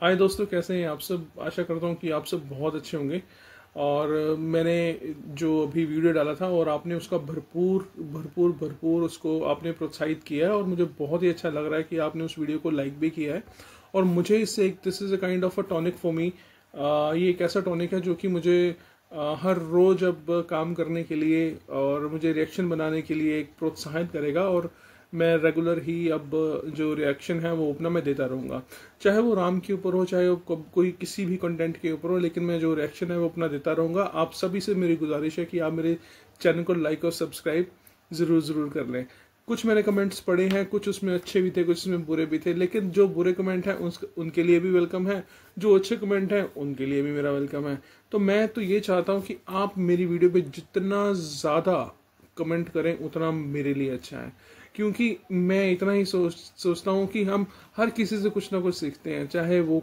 हाय दोस्तों, कैसे हैं आप सब। आशा करता हूँ कि आप सब बहुत अच्छे होंगे। और मैंने जो अभी वीडियो डाला था और आपने उसका भरपूर भरपूर भरपूर उसको आपने प्रोत्साहित किया है और मुझे बहुत ही अच्छा लग रहा है कि आपने उस वीडियो को लाइक भी किया है। और मुझे इससे एक this is a kind of a tonic for me. ये एक ऐसा टॉनिक है जो कि मुझे हर रोज अब काम करने के लिए और मुझे रिएक्शन बनाने के लिए एक प्रोत्साहित करेगा। और मैं रेगुलर ही अब जो रिएक्शन है वो अपना मैं देता रहूँगा, चाहे वो राम के ऊपर हो, चाहे वो कोई किसी भी कंटेंट के ऊपर हो, लेकिन मैं जो रिएक्शन है वो अपना देता रहूँगा। आप सभी से मेरी गुजारिश है कि आप मेरे चैनल को लाइक और सब्सक्राइब ज़रूर कर लें। कुछ मैंने कमेंट्स पढ़े हैं, कुछ उसमें अच्छे भी थे, कुछ उसमें बुरे भी थे, लेकिन जो बुरे कमेंट हैं उनके लिए भी वेलकम है, जो अच्छे कमेंट हैं उनके लिए भी मेरा वेलकम है। तो मैं तो ये चाहता हूँ कि आप मेरी वीडियो पे जितना ज़्यादा कमेंट करें उतना मेरे लिए अच्छा है, क्योंकि मैं इतना ही सोचता हूँ कि हम हर किसी से कुछ ना कुछ सीखते हैं, चाहे वो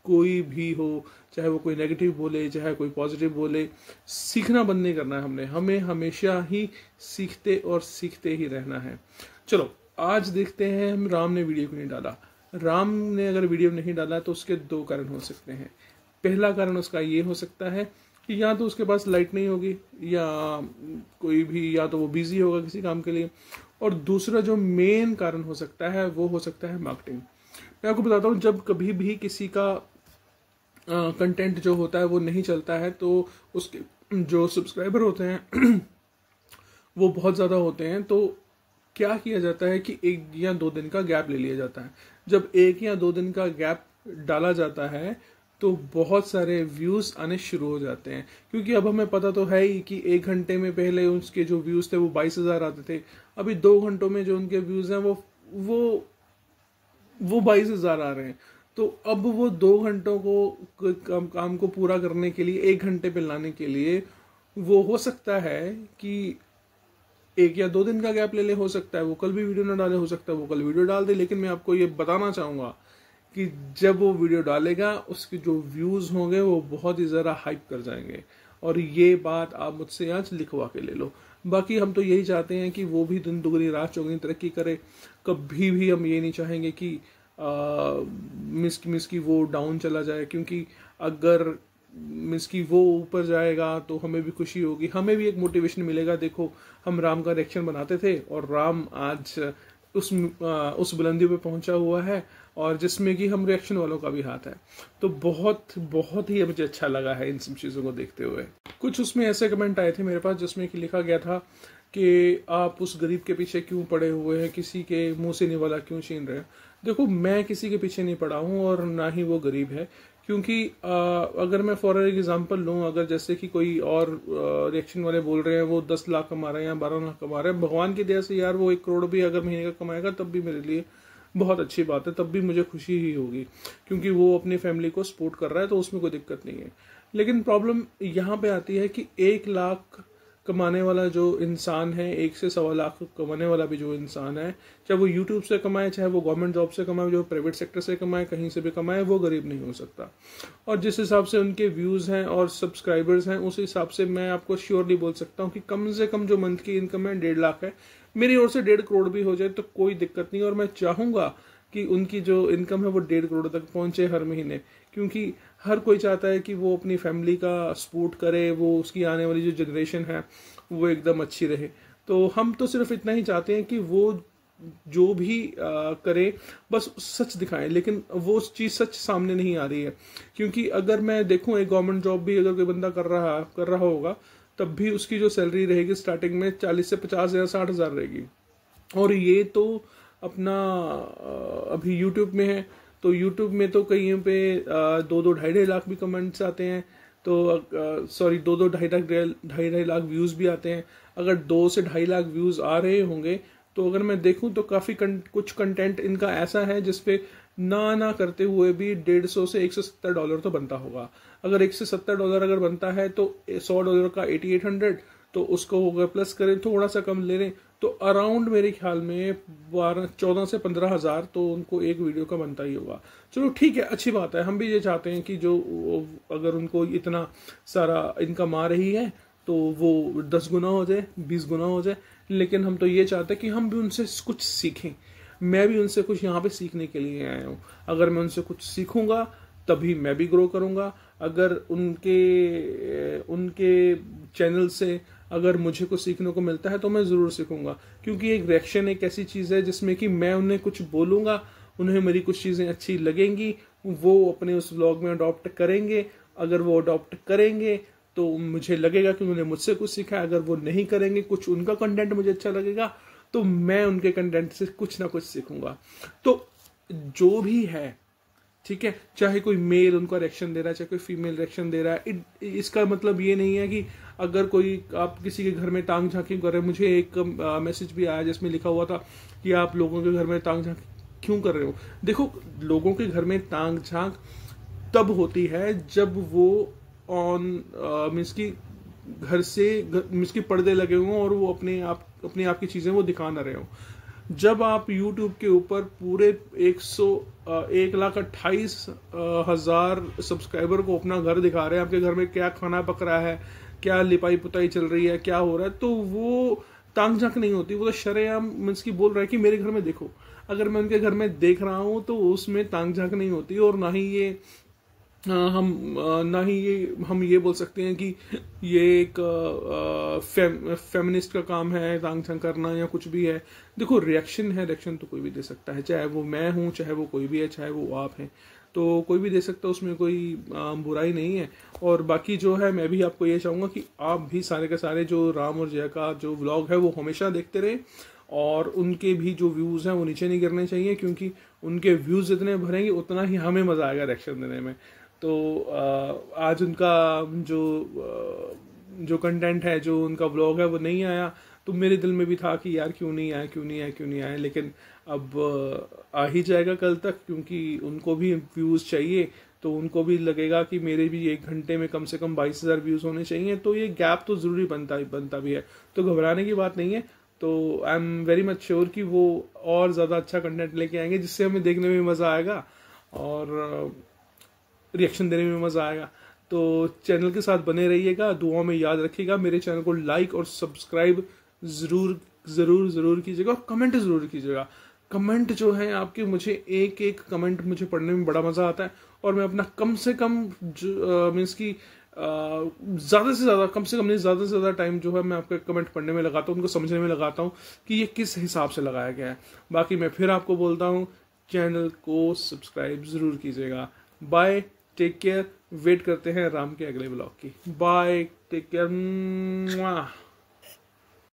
कोई भी हो, चाहे वो कोई नेगेटिव बोले, चाहे कोई पॉजिटिव बोले। सीखना बंद नहीं करना है हमें हमेशा ही सीखते ही रहना है। चलो आज देखते हैं हम राम ने वीडियो क्यों नहीं डाला। राम ने अगर वीडियो नहीं डाला तो उसके दो कारण हो सकते हैं। पहला कारण उसका ये हो सकता है कि या तो उसके पास लाइट नहीं होगी, या कोई भी, या तो वो बिजी होगा किसी काम के लिए, और दूसरा जो मेन कारण हो सकता है वो हो सकता है मार्केटिंग। मैं आपको बताता हूँ, जब कभी भी किसी का कंटेंट जो होता है वो नहीं चलता है तो उसके जो सब्सक्राइबर होते हैं वो बहुत ज़्यादा होते हैं। तो क्या किया जाता है कि 1 या 2 दिन का गैप ले लिया जाता है। जब 1 या 2 दिन का गैप डाला जाता है तो बहुत सारे व्यूज़ आने शुरू हो जाते हैं, क्योंकि अब हमें पता तो है ही कि 1 घंटे में पहले उसके जो व्यूज़ थे वो 22,000 आते थे। अभी 2 घंटों में जो उनके व्यूज़ हैं वो 22,000 आ रहे हैं। तो अब वो 2 घंटों को काम को पूरा करने के लिए 1 घंटे पे लाने के लिए वो हो सकता है कि 1 या 2 दिन का गैप ले ले। हो सकता है वो कल भी वीडियो ना डाले, हो सकता है वो कल वीडियो डाल दे, लेकिन मैं आपको ये बताना चाहूँगा कि जब वो वीडियो डालेगा उसके जो व्यूज़ होंगे वो बहुत ही ज़रा हाइप कर जाएंगे। और ये बात आप मुझसे आज लिखवा के ले लो। बाकी हम तो यही चाहते हैं कि वो भी दिन दुगनी रात चौगनी तरक्की करे। कभी भी हम ये नहीं चाहेंगे कि मिस की वो डाउन चला जाए, क्योंकि अगर मिस की वो ऊपर जाएगा तो हमें भी खुशी होगी, हमें भी एक मोटिवेशन मिलेगा। देखो, हम राम का रिएक्शन बनाते थे और राम आज उस बुलंदी पे पहुंचा हुआ है, और जिसमें कि हम रिएक्शन वालों का भी हाथ है। तो बहुत बहुत ही मुझे अच्छा लगा है इन सब चीज़ों को देखते हुए। कुछ उसमें ऐसे कमेंट आए थे मेरे पास जिसमें कि लिखा गया था कि आप उस गरीब के पीछे क्यों पड़े हुए हैं, किसी के मुंह से निवाला क्यों छीन रहे हैं। देखो, मैं किसी के पीछे नहीं पड़ा हूँ और ना ही वो गरीब है, क्योंकि अगर मैं फॉर एग्जांपल लूँ, अगर जैसे कि कोई और रिएक्शन वाले बोल रहे हैं वो 10 लाख कमा रहे हैं या 12 लाख कमा रहे हैं, भगवान की दया से यार वो 1 करोड़ भी अगर महीने का कमाएगा तब भी मेरे लिए बहुत अच्छी बात है, तब भी मुझे खुशी ही होगी, क्योंकि वो अपनी फैमिली को सपोर्ट कर रहा है, तो उसमें कोई दिक्कत नहीं है। लेकिन प्रॉब्लम यहाँ पे आती है कि 1 लाख कमाने वाला जो इंसान है, 1 से 1.25 लाख कमाने वाला भी जो इंसान है, चाहे वो यूट्यूब से कमाए, चाहे वो गवर्नमेंट जॉब से कमाए, जो प्राइवेट सेक्टर से कमाए, कहीं से भी कमाए, वो गरीब नहीं हो सकता। और जिस हिसाब से उनके व्यूज़ हैं और सब्सक्राइबर्स हैं, उस हिसाब से मैं आपको श्योरली बोल सकता हूँ कि कम से कम जो मंथ की इनकम है 1.5 लाख है। मेरी ओर से 1.5 करोड़ भी हो जाए तो कोई दिक्कत नहीं, और मैं चाहूँगा कि उनकी जो इनकम है वो 1.5 करोड़ तक पहुंचे हर महीने, क्योंकि हर कोई चाहता है कि वो अपनी फैमिली का सपोर्ट करे, वो उसकी आने वाली जो जनरेशन है वो एकदम अच्छी रहे। तो हम तो सिर्फ इतना ही चाहते हैं कि वो जो भी करे बस सच दिखाएं, लेकिन वो चीज़ सच सामने नहीं आ रही है। क्योंकि अगर मैं देखूं, एक गवर्नमेंट जॉब भी अगर कोई बंदा कर रहा होगा, तब भी उसकी जो सैलरी रहेगी स्टार्टिंग में 40 से 50 या 60 हज़ार रहेगी। और ये तो अपना अभी यूट्यूब में है, तो यूट्यूब में तो कहीं पे 2-2 ढाई लाख भी कमेंट्स आते हैं, तो सॉरी 2-2 ढाई लाख व्यूज़ भी आते हैं। अगर 2 से 2.5 लाख व्यूज़ आ रहे होंगे तो अगर मैं देखूं तो काफ़ी कुछ कंटेंट इनका ऐसा है जिसपे ना करते हुए भी $150 से $170 तो बनता होगा। अगर $170 अगर बनता है तो $100 का 8800, तो उसको अगर प्लस करें, थोड़ा सा कम ले लें, तो अराउंड मेरे ख्याल में 14 से 15 हज़ार तो उनको एक वीडियो का बनता ही होगा। चलो ठीक है, अच्छी बात है। हम भी ये चाहते हैं कि जो अगर उनको इतना सारा इनकम आ रही है तो वो 10 गुना हो जाए, 20 गुना हो जाए, लेकिन हम तो ये चाहते हैं कि हम भी उनसे कुछ सीखें। मैं भी उनसे कुछ यहाँ पे सीखने के लिए आया हूँ। अगर मैं उनसे कुछ सीखूंगा तभी मैं भी ग्रो करूंगा। अगर उनके चैनल से अगर मुझे कुछ सीखने को मिलता है तो मैं ज़रूर सीखूंगा, क्योंकि एक रिएक्शन एक ऐसी चीज़ है जिसमें कि मैं उन्हें कुछ बोलूँगा, उन्हें मेरी कुछ चीज़ें अच्छी लगेंगी, वो अपने उस व्लॉग में अडॉप्ट करेंगे। अगर वो अडॉप्ट करेंगे तो मुझे लगेगा कि उन्होंने मुझसे कुछ सीखा है। अगर वो नहीं करेंगे, कुछ उनका कंटेंट मुझे अच्छा लगेगा, तो मैं उनके कंटेंट से कुछ ना कुछ सीखूंगा। तो जो भी है, ठीक है, चाहे कोई मेल उनका रिएक्शन दे रहा है, चाहे कोई फीमेल रिएक्शन दे रहा है, इसका मतलब ये नहीं है कि अगर कोई आप किसी के घर में टांग झांकी कर रहे हैं। मुझे एक मैसेज भी आया जिसमें लिखा हुआ था कि आप लोगों के घर में टांग झांक क्यों कर रहे हो। देखो, लोगों के घर में टांग झांक तब होती है जब वो ऑन मीन्स की घर से मीन्स की पर्दे लगे हुए हों और वो अपने आप की चीजें वो दिखा ना रहे हो। जब आप YouTube के ऊपर पूरे 1,28,000 सब्सक्राइबर को अपना घर दिखा रहे हैं, आपके घर में क्या खाना पक रहा है, क्या लिपाई पुताई चल रही है, क्या हो रहा है, तो वो तांग झांक नहीं होती, वो तो शरेआम मीन्स की बोल रहा है कि मेरे घर में देखो। अगर मैं उनके घर में देख रहा हूँ तो उसमें तांग झांक नहीं होती। और ना ही ये हम ये बोल सकते हैं कि ये एक फेमिनिस्ट का काम है तांग झांक करना या कुछ भी है। देखो, रिएक्शन है, रिएक्शन तो कोई भी दे सकता है, चाहे वो मैं हूँ, चाहे वो कोई भी है, चाहे वो आप हैं, तो कोई भी दे सकता है, उसमें कोई बुराई नहीं है। और बाकी जो है, मैं भी आपको ये चाहूँगा कि आप भी सारे के सारे जो राम और जय का जो व्लॉग है वो हमेशा देखते रहे, और उनके भी जो व्यूज़ हैं वो नीचे नहीं गिरने चाहिए, क्योंकि उनके व्यूज़ जितने भरेंगे उतना ही हमें मज़ा आएगा रिएक्शन देने में। तो आज उनका जो कंटेंट है, जो उनका व्लॉग है वो नहीं आया, तो मेरे दिल में भी था कि यार क्यों नहीं आया, क्यों नहीं आया, क्यों नहीं आया। लेकिन अब आ ही जाएगा कल तक, क्योंकि उनको भी व्यूज़ चाहिए, तो उनको भी लगेगा कि मेरे भी 1 घंटे में कम से कम 22,000 व्यूज़ होने चाहिए। तो ये गैप तो ज़रूरी बनता भी है, तो घबराने की बात नहीं है। तो I am very much sure कि वो और ज़्यादा अच्छा कंटेंट लेके आएंगे, जिससे हमें देखने में मज़ा आएगा और रिएक्शन देने में मज़ा आएगा। तो चैनल के साथ बने रहिएगा, दुआ में याद रखिएगा, मेरे चैनल को लाइक और सब्सक्राइब ज़रूर ज़रूर ज़रूर कीजिएगा, और कमेंट ज़रूर कीजिएगा। कमेंट जो है आपके, मुझे एक कमेंट मुझे पढ़ने में बड़ा मज़ा आता है, और मैं अपना कम से कम मीन्स की ज़्यादा से ज़्यादा, कम से कम नहीं, ज़्यादा से ज़्यादा टाइम जो है मैं आपके कमेंट पढ़ने में लगाता हूँ, उनको समझने में लगाता हूँ कि ये किस हिसाब से लगाया गया है। बाकी मैं फिर आपको बोलता हूँ, चैनल को सब्सक्राइब ज़रूर कीजिएगा। बाय, टेक केयर, वेट करते हैं राम के अगले ब्लॉग की। Bye, take care.